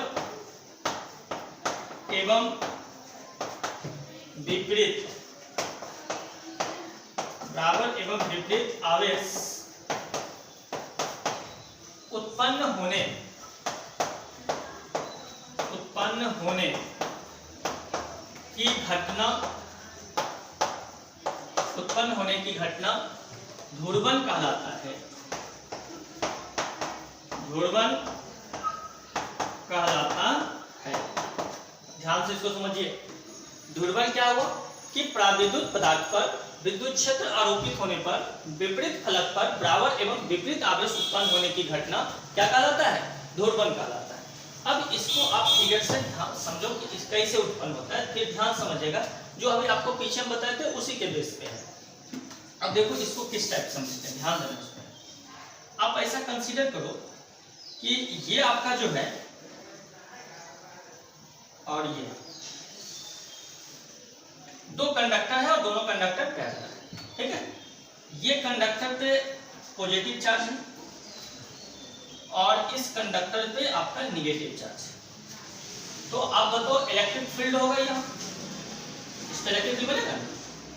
एवं विपरीत आवेश उत्पन्न उत्पन्न होने की घटना धूर्वन कहलाता है। धूर्वन कहलाता है। ध्यान से इसको समझिए। धूर्वन क्या हुआ कि प्राविद्युत पदार्थ पर विद्युत क्षेत्र आरोपित होने पर विपरीत फलक पर बराबर एवं विपरीत आवेश उत्पन्न होने की घटना क्या कहलाता है? धूर्वन कहलाता है। अब इसको आप फिगर से ध्यान समझो कि इस कैसे उत्पन्न होता है, फिर ध्यान समझिएगा। जो अभी आपको पीछे हम बताए थे उसी के बेस पे है। अब देखो इसको किस टाइप समझते हैं, ध्यान देना इसमें। आप ऐसा कंसीडर करो कि ये आपका जो है और ये दो कंडक्टर है और दोनों कंडक्टर पैरेलल है, ठीक है। ये कंडक्टर पे पॉजिटिव चार्ज है और इस कंडक्टर पे आपका नेगेटिव चार्ज है। तो आप बताओ इलेक्ट्रिक फील्ड होगा यहाँ, इस पे इलेक्ट्रिक फील्ड बनेगा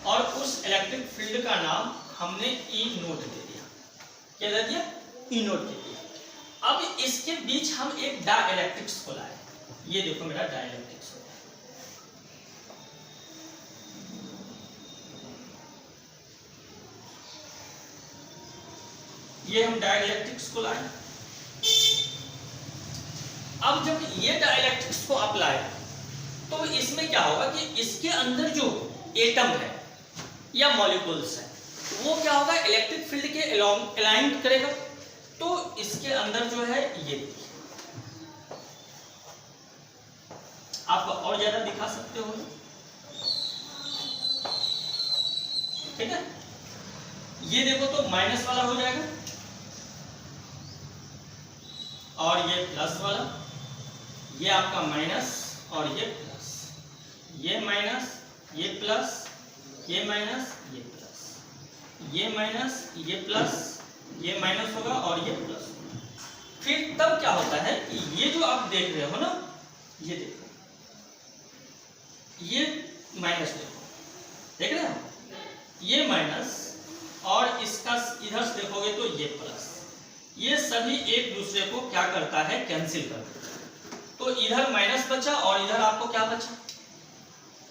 और उस इलेक्ट्रिक फील्ड का नाम हमने ई नोट दे दिया। क्या दे दिया? ई नोट दे दिया। अब इसके बीच हम एक डाइलेक्ट्रिक्स को लाए। ये देखो मेरा डाइलेक्ट्रिक्स हो गया। ये हम डाइलेक्ट्रिक्स को लाए। अब जब ये डाइलेक्ट्रिक्स को आप लाए तो इसमें क्या होगा कि इसके अंदर जो एटम है या मॉलिक्यूल्स है वो क्या होगा, इलेक्ट्रिक फील्ड के अलाइन करेगा। तो इसके अंदर जो है ये आप और ज्यादा दिखा सकते हो, ठीक है। ये देखो तो माइनस वाला हो जाएगा और ये प्लस वाला, ये आपका माइनस और ये प्लस, ये माइनस ये प्लस, ये माइनस ये प्लस, ये माइनस ये प्लस, ये माइनस होगा और ये प्लस। फिर तब क्या होता है कि ये जो आप देख रहे हो ना, ये देखो ये माइनस देखो, देख रहे हो ये माइनस और इसका इधर से देखोगे तो ये प्लस, ये सभी एक दूसरे को क्या करता है, कैंसिल कर देता है। तो इधर माइनस बचा और इधर आपको क्या बचा,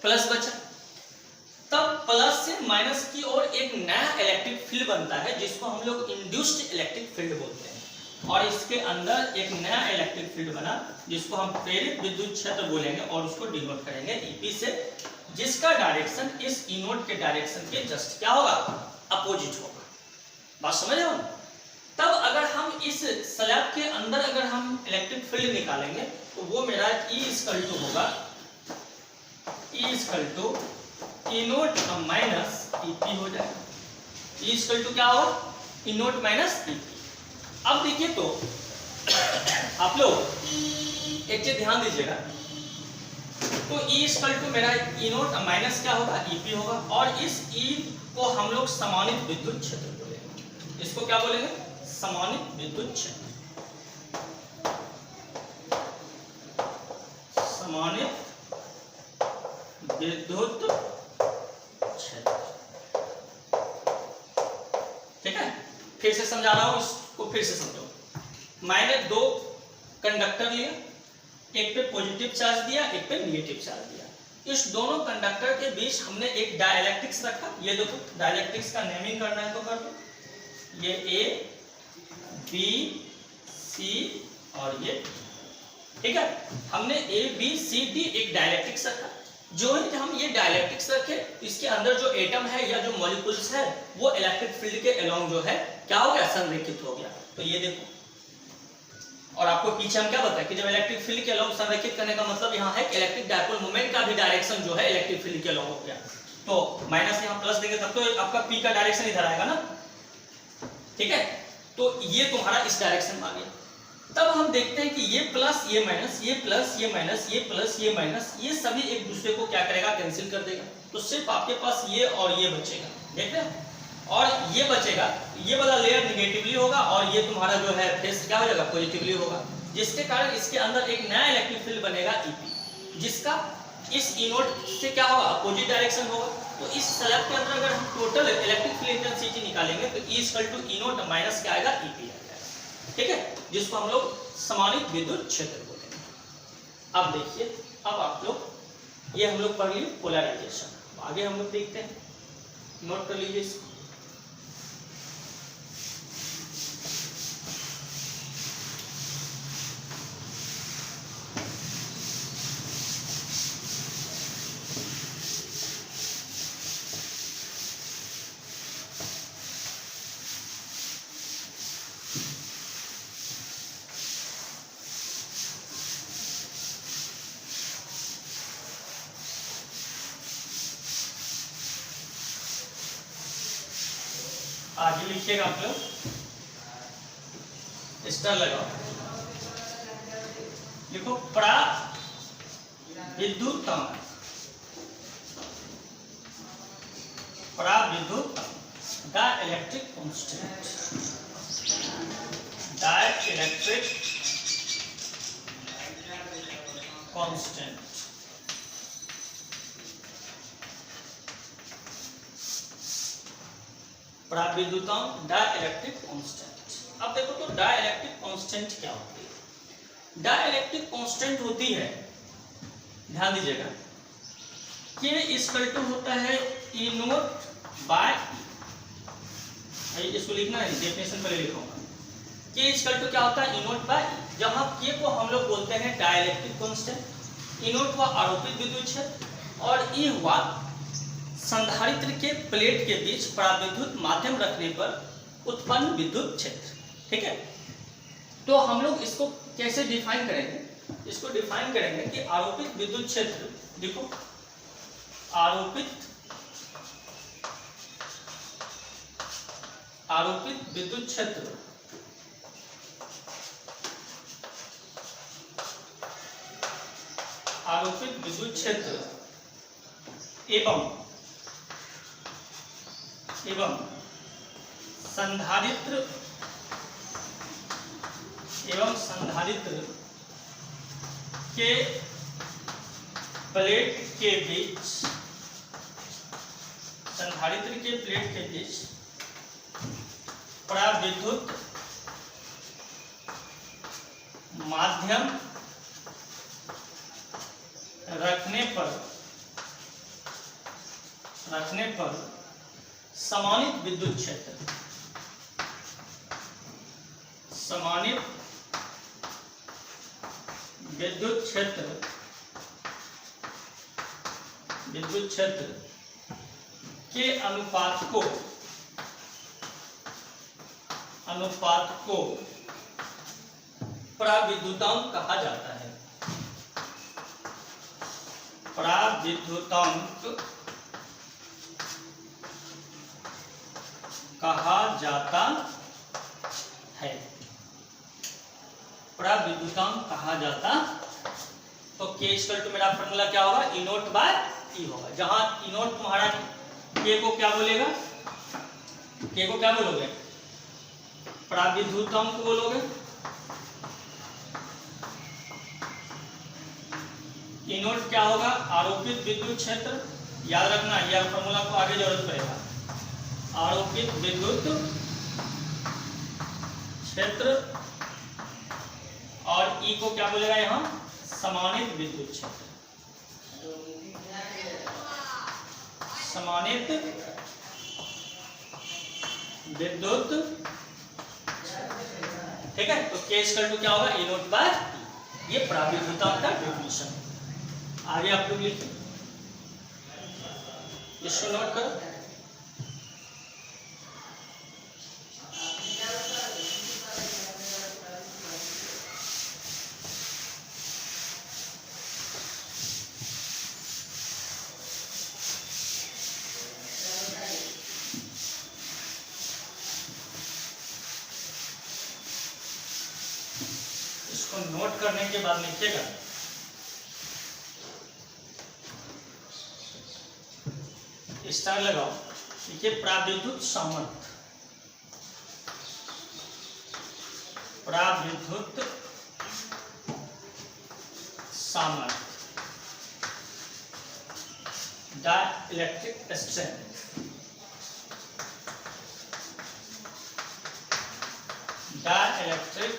प्लस बचा। तब प्लस से माइनस की ओर एक नया इलेक्ट्रिक फील्ड बनता है जिसको हम लोग इंड्यूस्ड इलेक्ट्रिक फील्ड बोलते हैं। और इसके अंदर एक नया इलेक्ट्रिक फील्ड बना जिसको हम प्रेरित विद्युत क्षेत्र बोलेंगे और उसको डिनोट करेंगे ईपी से, जिसका डायरेक्शन इस ई नोट के डायरेक्शन के जस्ट क्या होगा, अपोजिट होगा। बात समझ रहे हो? तब अगर हम इस स्लैब के अंदर अगर हम इलेक्ट्रिक फील्ड निकालेंगे तो वो मेरा E इक्वल टू होगा, E equal to E naught minus EP हो जाएगा। E इक्वल टू क्या होगा, ई नोट माइनस ईपी। अब देखिए तो आप लोग एक चीज ध्यान दीजिएगा, तो E इक्वल टू मेरा ई नोट माइनस क्या होगा, ईपी होगा। और इस E को हम लोग समानित विद्युत क्षेत्र बोलेंगे। इसको क्या बोलेंगे, समानित विद्युत क्षेत्र। समानित विद्युत क्षेत्र, ठीक है। फिर से समझा रहा हूं, इसको फिर से समझो। मैंने दो कंडक्टर लिया, एक पे पॉजिटिव चार्ज दिया, एक पे नेगेटिव चार्ज दिया। इस दोनों कंडक्टर के बीच हमने एक डाइलेक्ट्रिक्स रखा। ये देखो डाइलेक्ट्रिक्स का नेमिंग करना है तो कर दो। ये ए बी सी और ये, ठीक है। हमने ए बी सी डी एक डाइलेक्ट्रिक्स रखा। जो ही हम ये डाइलेक्ट्रिक्स रखे, इसके अंदर जो एटम है या जो मॉलिक्यूल्स है वो इलेक्ट्रिक फील्ड के अलोंग जो है क्या हो गया, संरेखित हो गया। तो ये देखो, और आपको पीछे हम क्या बताया कि जब इलेक्ट्रिक फील्ड के अलोंग संरेखित करने का मतलब यहाँ है कि इलेक्ट्रिक डायपोल मोमेंट का भी डायरेक्शन जो है इलेक्ट्रिक फील्ड के अलोंग हो गया। तो माइनस यहाँ प्लस देंगे तब तो आपका पी का डायरेक्शन इधर आएगा ना, ठीक है। तो ये तुम्हारा इस डायरेक्शन में आ गया। तब हम देखते हैं कि ये प्लस ये माइनस, ये प्लस ये माइनस, ये प्लस ये माइनस, ये सभी एक दूसरे को क्या करेगा, कैंसिल कर देगा। तो सिर्फ आपके पास ये और ये बचेगा, देख रहे हो। और ये बचेगा, ये वाला लेयर निगेटिवली होगा और ये तुम्हारा जो है फेस क्या हो जाएगा, पॉजिटिवली होगा। जिसके कारण इसके अंदर एक नया इलेक्ट्रिक फील्ड बनेगा ईपी, जिसका इस ई नोट से क्या होगा, अपोजिट डायरेक्शन होगा। तो इस स्लैब के अंदर अगर हम टोटल इलेक्ट्रिक फील्ड इंटेंसिटी निकालेंगे तो E equal to E naught minus क्या आएगा, ईपी आएगा, ठीक है। जिसको हम लोग समानित विद्युत क्षेत्र बोलेंगे। अब देखिए, अब आप लोग ये हम लोग पढ़ लिए पोलराइजेशन, आगे हम लोग देखते हैं, नोट कर लीजिए इसको। आगे लिखिएगा आप लोग, स्टार लगाओ, लिखो प्राविद्युतम, प्राविद्युतम डाइलेक्ट्रिक कांस्टेंट, डाइलेक्ट्रिक कांस्टेंट, प्राविद्युतम डाइलेक्ट्रिक कांस्टेंट। अब देखो तो डाइलेक्ट्रिक कांस्टेंट क्या होती है? डाइलेक्ट्रिक कांस्टेंट होती है, ध्यान दीजिएगा, K इक्वल टू होता है E नोट बाय, इसको लिखना है, डेफिनेशन पहले लिखूंगा। K इक्वल टू क्या होता है? E नोट बाय, जहां K को हम लोग बोलते हैं डाइलेक्ट्रिक कांस्टेंट, E नोट हुआ आरोपित विद्युत क्षेत्र और E हुआ संधारित्र के प्लेट के बीच पराविद्युत माध्यम रखने पर उत्पन्न विद्युत क्षेत्र। ठीक है, तो हम लोग इसको कैसे डिफाइन करेंगे? इसको डिफाइन करेंगे कि आरोपित विद्युत क्षेत्र, देखो आरोपित विद्युत क्षेत्र आरोपित विद्युत क्षेत्र एवं संधारित्र के प्लेट के बीच पराविद्युत माध्यम रखने पर समानित विद्युत क्षेत्र के अनुपात को प्राविद्युतांक कहा जाता है। प्राविद्युतांक कहा जाता है, प्राविद्युतांक कहा जाता। तो K इक्वल टू मेरा फॉर्मूला क्या होगा? E नोट बाय E होगा, जहां E नोट तुम्हारा K को क्या बोलेगा? K को क्या बोलोगे? प्राविद्युतांक बोलोगे। E नोट क्या होगा? आरोपित विद्युत क्षेत्र, याद रखना, यह फॉर्मूला को आगे जरूरत पड़ेगा। आरोपित विद्युत क्षेत्र और E को क्या बोलेगा यहाँ? समानित विद्युत क्षेत्र, समानित विद्युत। ठीक है, तो K इक्वल टू क्या होगा? E नोट बाय E, ये प्राविद्युतांक का डेफिनेशन। आगे आप लोग लिखें, इसको नोट करो। इसको नोट करने के बाद लिखिएगा, स्टार लगाओ, देखिए प्राविद्युत सामर्थ्य, प्राविद्युत सामर्थ्य, डाइलेक्ट्रिक स्ट्रेंथ, डाइलेक्ट्रिक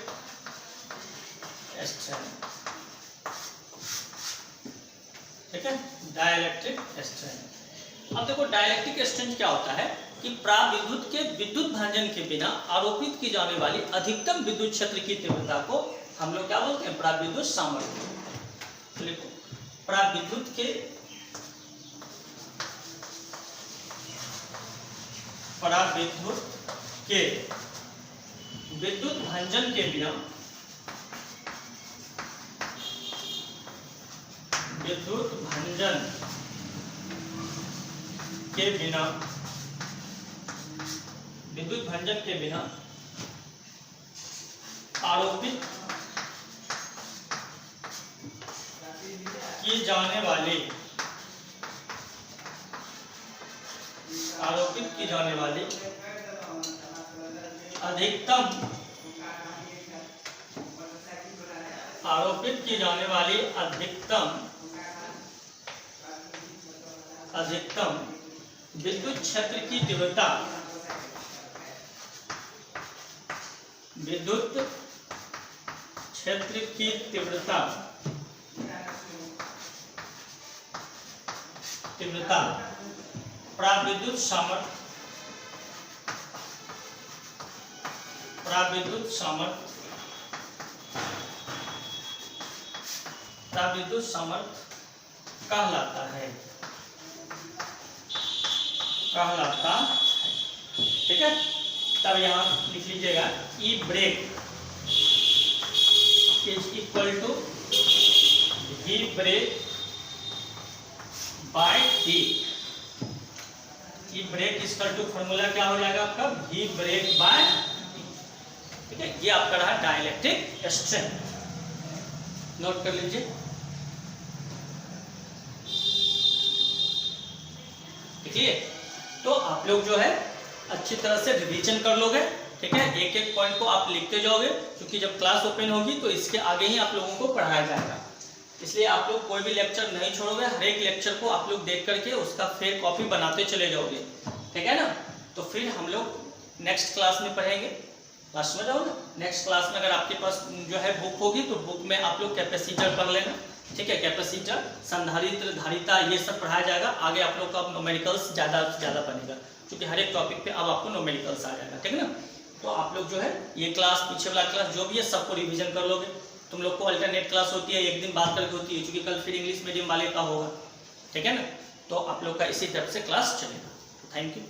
स्ट्रेंथ। ठीक है, डाइलेक्ट्रिक एक्सचेंज। अब देखो डाइलेक्ट्रिक एक्सचेंज क्या होता है कि प्राविद्युत के विद्युत भांजन के बिना आरोपित की जाने वाली अधिकतम विद्युत क्षेत्र की तीव्रता को हम लोग क्या बोलते हैं, प्राविद्युत सामर्थ्य। लिखो, प्राविद्युत के विद्युत भांजन के बिना आरोपित की जाने वाली अधिकतम विद्युत क्षेत्र की तीव्रता प्राविद्युत सामर्थ्य कहलाता है। ठीक है, तब यहाँ लिख लीजिएगा E break is equal to V break by D. E break equal to formula क्या हो जाएगा आपका, वी ब्रेक बाय। ठीक है, ये आपका रहा डाइलेक्ट्रिक एक्सचेंज, नोट कर लीजिए। ठीक है, तो आप लोग जो है अच्छी तरह से रिवीजन कर लोगे। ठीक है, एक एक पॉइंट को आप लिखते जाओगे, क्योंकि जब क्लास ओपन होगी तो इसके आगे ही आप लोगों को पढ़ाया जाएगा, इसलिए आप लोग कोई भी लेक्चर नहीं छोड़ोगे। हर एक लेक्चर को आप लोग देख करके उसका फिर कॉपी बनाते चले जाओगे। ठीक है ना, तो फिर हम लोग नेक्स्ट क्लास में पढ़ेंगे। क्लास में जाओ ना, नेक्स्ट क्लास में अगर आपके पास जो है बुक होगी तो बुक में आप लोग कैपेसिटर पढ़ लेना। ठीक है, कैपेसिटर, संधारित्र, धारिता, ये सब पढ़ाया जाएगा। आगे आप लोग का न्यूमेरिकल्स ज़्यादा से ज़्यादा बनेगा, क्योंकि हर एक टॉपिक पे अब आपको न्यूमेरिकल्स आ जाएगा। ठीक है ना, तो आप लोग जो है ये क्लास, पीछे वाला क्लास जो भी है सबको रिवीजन कर लोगे। तुम लोग को अल्टरनेट क्लास होती है, एक दिन बात करके होती है, क्योंकि कल फिर इंग्लिश मीडियम वाले का होगा। ठीक है ना, तो आप लोग का इसी तरह से क्लास चलेगा। Thank you.